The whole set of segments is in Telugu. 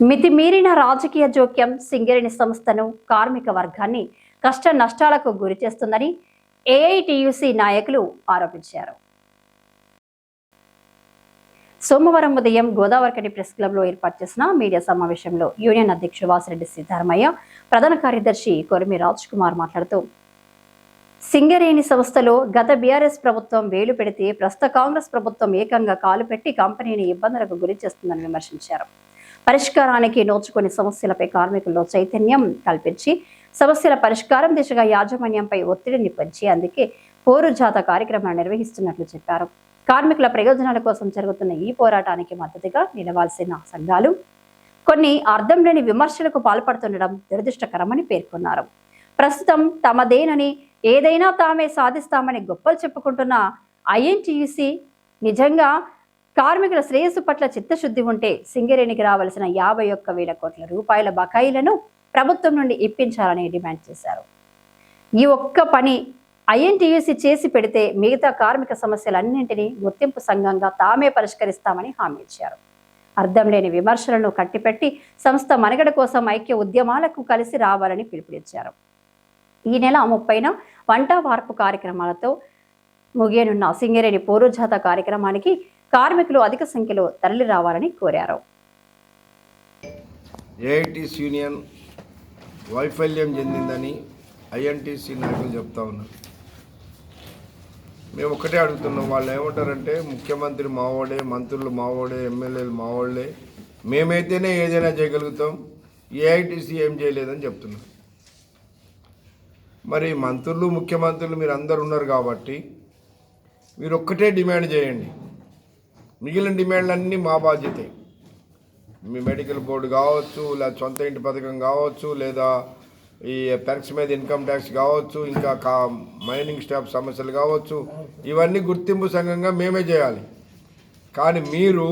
మితిమీరిన రాజకీయ జోక్యం సింగరేణి సంస్థను, కార్మిక వర్గాన్ని కష్ట నష్టాలకు గురిచేస్తుందని ఏఐటియుసి నాయకులు ఆరోపించారు. సోమవారం ఉదయం గోదావరికని ప్రెస్ క్లబ్లో ఏర్పాటు చేసిన మీడియా సమావేశంలో యూనియన్ అధ్యక్షుడు వాసిరెడ్డి సీతారామయ్య, ప్రధాన కార్యదర్శి కొరిమి రాజ్ కుమార్ మాట్లాడుతూ, సింగరేణి సంస్థలో గత బీఆర్ఎస్ ప్రభుత్వం వేలు పెడితే ప్రస్తుత కాంగ్రెస్ ప్రభుత్వం ఏకంగా కాలు పెట్టి కంపెనీని ఇబ్బందులకు గురి చేస్తుందని విమర్శించారు. పరిష్కారానికి నోచుకుని సమస్యలపై కార్మికుల్లో చైతన్యం కల్పించి సమస్యల పరిష్కారం దిశగా యాజమాన్యంపై ఒత్తిడిని పెంచి అందుకే పోరు జాత కార్యక్రమాన్ని నిర్వహిస్తున్నట్లు చెప్పారు. కార్మికుల ప్రయోజనాల కోసం జరుగుతున్న ఈ పోరాటానికి మద్దతుగా నిలవాల్సిన సంఘాలు కొన్ని అర్థం లేని విమర్శలకు పాల్పడుతుండడం దురదృష్టకరమని పేర్కొన్నారు. ప్రస్తుతం తమదేనని, ఏదైనా తామే సాధిస్తామని గొప్పలు చెప్పుకుంటున్న ఐఎన్టీయూసీ నిజంగా కార్మికుల శ్రేయస్సు పట్ల చిత్తశుద్ధి ఉంటే సింగరేణికి రావాల్సిన 51,000 కోట్ల రూపాయల బకాయిలను ప్రభుత్వం నుండి ఇప్పించాలని డిమాండ్ చేశారు. ఈ ఒక్క పని ఐఎన్టీయూసీ చేసి పెడితే మిగతా కార్మిక సమస్యలన్నింటినీ గుర్తింపు సంఘంగా తామే పరిష్కరిస్తామని హామీ ఇచ్చారు. అర్థం లేని విమర్శలను కట్టిపెట్టి సంస్థ మనుగడ కోసం ఐక్య ఉద్యమాలకు కలిసి రావాలని పిలుపునిచ్చారు. ఈ నెల 30న వంట వార్పు కార్యక్రమాలతో ముగియనున్న సింగరేణి పోరుజాత కార్యక్రమానికి కార్మికులు అధిక సంఖ్యలో తరలి రావాలని కోరారు. ఏఐటీసీ యూనియన్ వైఫల్యం చెందిందని ఐఎన్టీసీ నాయకులు చెప్తా ఉన్నారు. మేము ఒకటే అడుగుతున్నాం. వాళ్ళు ఏమంటారంటే ముఖ్యమంత్రి మావోడే, మంత్రులు మావోడే, ఎమ్మెల్యేలు మావోడే, మేమైతేనే ఏదైనా చేయగలుగుతాం, ఏఐటీసీ ఏం చేయలేదని చెప్తున్నాం. మరి మంత్రులు, ముఖ్యమంత్రులు మీరు అందరు ఉన్నారు కాబట్టి మీరు ఒక్కటే డిమాండ్ చేయండి. మిగిలిన డిమాండ్లన్నీ మా బాధ్యతే. మీ మెడికల్ బోర్డు కావచ్చు, లేదా సొంత ఇంటి పథకం కావచ్చు, లేదా ఈ ట్యాక్స్ మీద ఇన్కమ్ ట్యాక్స్ కావచ్చు, ఇంకా మైనింగ్ స్టాఫ్ సమస్యలు కావచ్చు, ఇవన్నీ గుర్తింపు సంఘంగా మేమే చేయాలి. కానీ మీరు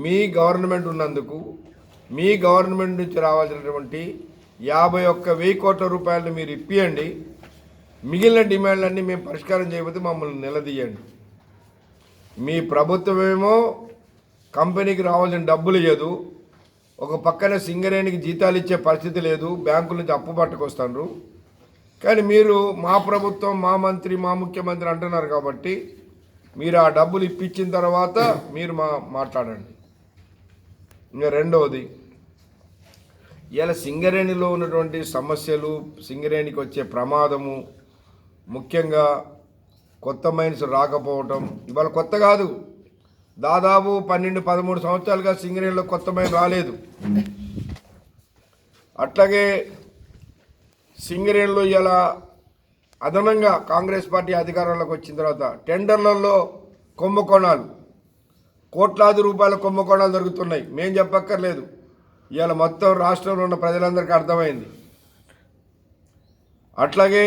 మీ గవర్నమెంట్ ఉన్నందుకు మీ గవర్నమెంట్ నుంచి రావాల్సినటువంటి 51,000 కోట్ల రూపాయలు మీరు ఇప్పియండి. మిగిలిన డిమాండ్లన్నీ మేము పరిష్కారం చేయకపోతే మమ్మల్ని నిలదీయండి. మీ ప్రభుత్వమేమో కంపెనీకి రావాల్సిన డబ్బులు ఇవ్వదు, ఒక పక్కన సింగరేణికి జీతాలు ఇచ్చే పరిస్థితి లేదు, బ్యాంకుల నుంచి అప్పు పట్టుకొస్తారు. కానీ మీరు మా ప్రభుత్వం, మా మంత్రి, మా ముఖ్యమంత్రి అంటున్నారు కాబట్టి మీరు ఆ డబ్బులు ఇప్పించిన తర్వాత మీరు మాట్లాడండి. ఇంకా రెండవది, ఇలా సింగరేణిలో ఉన్నటువంటి సమస్యలు, సింగరేణికి వచ్చే ప్రమాదము, ముఖ్యంగా కొత్త మైన్స్ రాకపోవటం. ఇవాళ కొత్త కాదు, దాదాపు 12-13 సంవత్సరాలుగా సింగరేణిలో కొత్త మైన్ రాలేదు. అట్లాగే సింగరేణిలో ఇలా అదనంగా కాంగ్రెస్ పార్టీ అధికారంలోకి వచ్చిన తర్వాత టెండర్లలో కుంభకోణాలు, కోట్లాది రూపాయల కుంభకోణాలు జరుగుతున్నాయి. మేం చెప్పక్కర్లేదు, ఇవాళ మొత్తం రాష్ట్రంలో ఉన్న ప్రజలందరికీ అర్థమైంది. అట్లాగే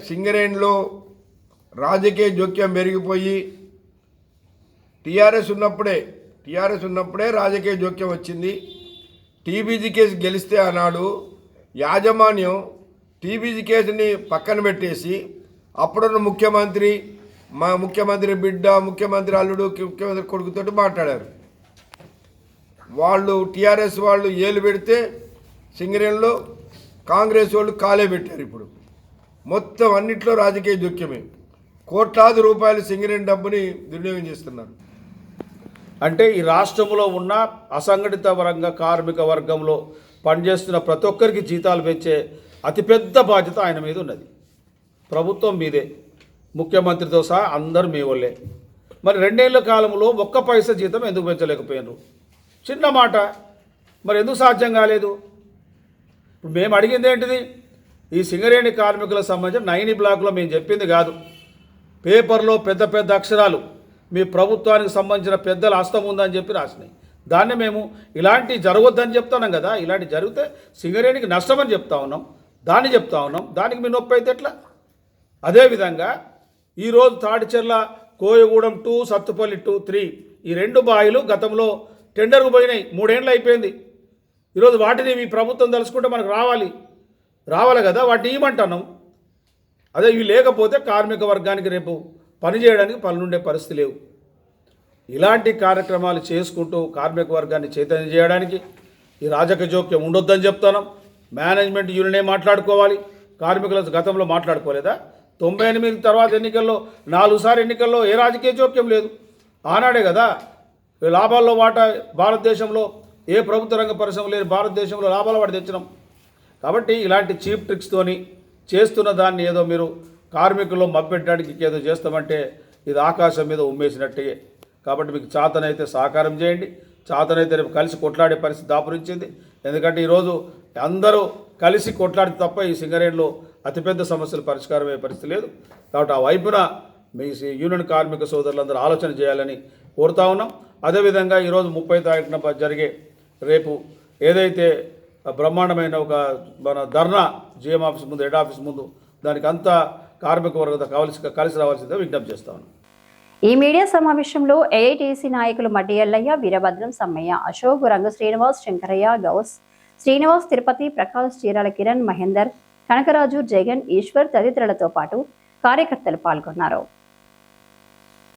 సింగరేణిలో రాజకీయ జోక్యం పెరిగిపోయి టీఆర్ఎస్ ఉన్నప్పుడే రాజకీయ జోక్యం వచ్చింది. టీబీజీ కేసు గెలిస్తే ఆనాడు యాజమాన్యం టీబీజీ కేసుని పక్కన పెట్టేసి అప్పుడున్న ముఖ్యమంత్రి, మా ముఖ్యమంత్రి బిడ్డ, ముఖ్యమంత్రి అల్లుడు, ముఖ్యమంత్రి కొడుకుతోటి మాట్లాడారు. వాళ్ళు టీఆర్ఎస్ వాళ్ళు ఏలు పెడితే సింగరేణిలో కాంగ్రెస్ వాళ్ళు కాలే పెట్టారు. ఇప్పుడు మొత్తం అన్నింటిలో రాజకీయ జోక్యమే. కోట్లాది రూపాయలు సింగరేణి డబ్బుని దుర్వినియోగం చేస్తున్నారు. అంటే ఈ రాష్ట్రంలో ఉన్న అసంఘటిత వర్గ కార్మిక వర్గంలో పనిచేస్తున్న ప్రతి ఒక్కరికి జీతాలు పెంచే అతిపెద్ద బాధ్యత ఆయన మీద ఉన్నది. ప్రభుత్వం మీదే, ముఖ్యమంత్రితో సహా అందరూ మీ వాళ్ళే. మరి 2 ఏళ్ల కాలంలో 1 పైసా జీతం ఎందుకు పెంచలేకపోయినారు? చిన్న మాట, మరి ఎందుకు సాధ్యం కాలేదు? ఇప్పుడు మేము అడిగింది ఏంటిది? ఈ సింగరేణి కార్మికులకు సంబంధించిన 9 బ్లాక్లో మేము చెప్పింది కాదు, పేపర్లో పెద్ద పెద్ద అక్షరాలు మీ ప్రభుత్వానికి సంబంధించిన పెద్దల హస్తం ఉందని చెప్పి రాసినాయి. దాన్ని మేము ఇలాంటి జరగొద్దని చెప్తున్నాం కదా. ఇలాంటి జరిగితే సింగరేణికి నష్టమని చెప్తా ఉన్నాం, దాన్ని చెప్తా ఉన్నాం. దానికి మీ నొప్పి అయితే ఎట్లా? అదేవిధంగా ఈరోజు తాడిచెర్ల, కోయగూడెం 2, సత్తుపల్లి 2, 3 ఈ 2 బాయిలు గతంలో టెండర్కు పోయినాయి. 3 ఏళ్ళు అయిపోయింది. ఈరోజు వాటిని మీ ప్రభుత్వం తలుచుకుంటే మనకు రావాలి కదా, వాటిని ఇవ్వమంటున్నాం. అదే ఇవి లేకపోతే కార్మిక వర్గానికి రేపు పని చేయడానికి పనులుండే పరిస్థితి లేవు. ఇలాంటి కార్యక్రమాలు చేసుకుంటూ కార్మిక వర్గాన్ని చైతన్యం చేయడానికి ఈ రాజకీయ జోక్యం ఉండొద్దని చెప్తాను. మేనేజ్మెంట్ యూనియనే మాట్లాడుకోవాలి. కార్మికుల గతంలో మాట్లాడుకోలేదా? 98 తర్వాత ఎన్నికల్లో 4 సార్లు ఎన్నికల్లో ఏ రాజకీయ జోక్యం లేదు. ఆనాడే కదా లాభాల్లో వాటా భారతదేశంలో ఏ ప్రభుత్వ రంగ పరిశ్రమ లేని భారతదేశంలో లాభాల వాటి తెచ్చినాం. కాబట్టి ఇలాంటి చీప్ ట్రిక్స్తోని చేస్తున్న దాన్ని ఏదో మీరు కార్మికుల్లో మభ్యపెట్టడానికి ఏదో చేస్తామంటే ఇది ఆకాశం మీద ఉమ్మేసినట్టే. కాబట్టి మీకు చాతనైతే సహకారం చేయండి. చాతనైతే రేపు కలిసి కొట్లాడే పరిస్థితి దాపురించింది. ఎందుకంటే ఈరోజు అందరూ కలిసి కొట్లాడితే తప్ప ఈ సింగరేణిలో అతిపెద్ద సమస్యలు పరిష్కారం అయ్యే పరిస్థితి లేదు. కాబట్టి ఆ వైపున మీ యూనియన్ కార్మిక సోదరులందరూ ఆలోచన చేయాలని కోరుతా ఉన్నాం. అదేవిధంగా ఈరోజు 30 తారీఖున జరిగే రేపు ఏదైతే బ్రహ్మాండమైన ఒక మన ధర్నా జిఎం ఆఫీస్ ముందు, హెడ్ ఆఫీస్ ముందు, దానికి అంతా కార్మిక వర్గంతో కలిసి రావాల్సిందే విజ్ఞప్తి చేస్తా ఉన్నాం. ఈ మీడియా సమావేశంలో ఏఐటీసీ నాయకులు మడ్డి ఎల్లయ్య, వీరభద్రం, సమ్మయ్య, అశోక్, రంగు శ్రీనివాస్, శంకరయ్య, గౌస్, శ్రీనివాస్, తిరుపతి, ప్రకాష్, చీరాల కిరణ్, మహేందర్, కనకరాజు, జగన్, ఈశ్వర్ తదితరులతో పాటు కార్యకర్తలు పాల్గొన్నారు.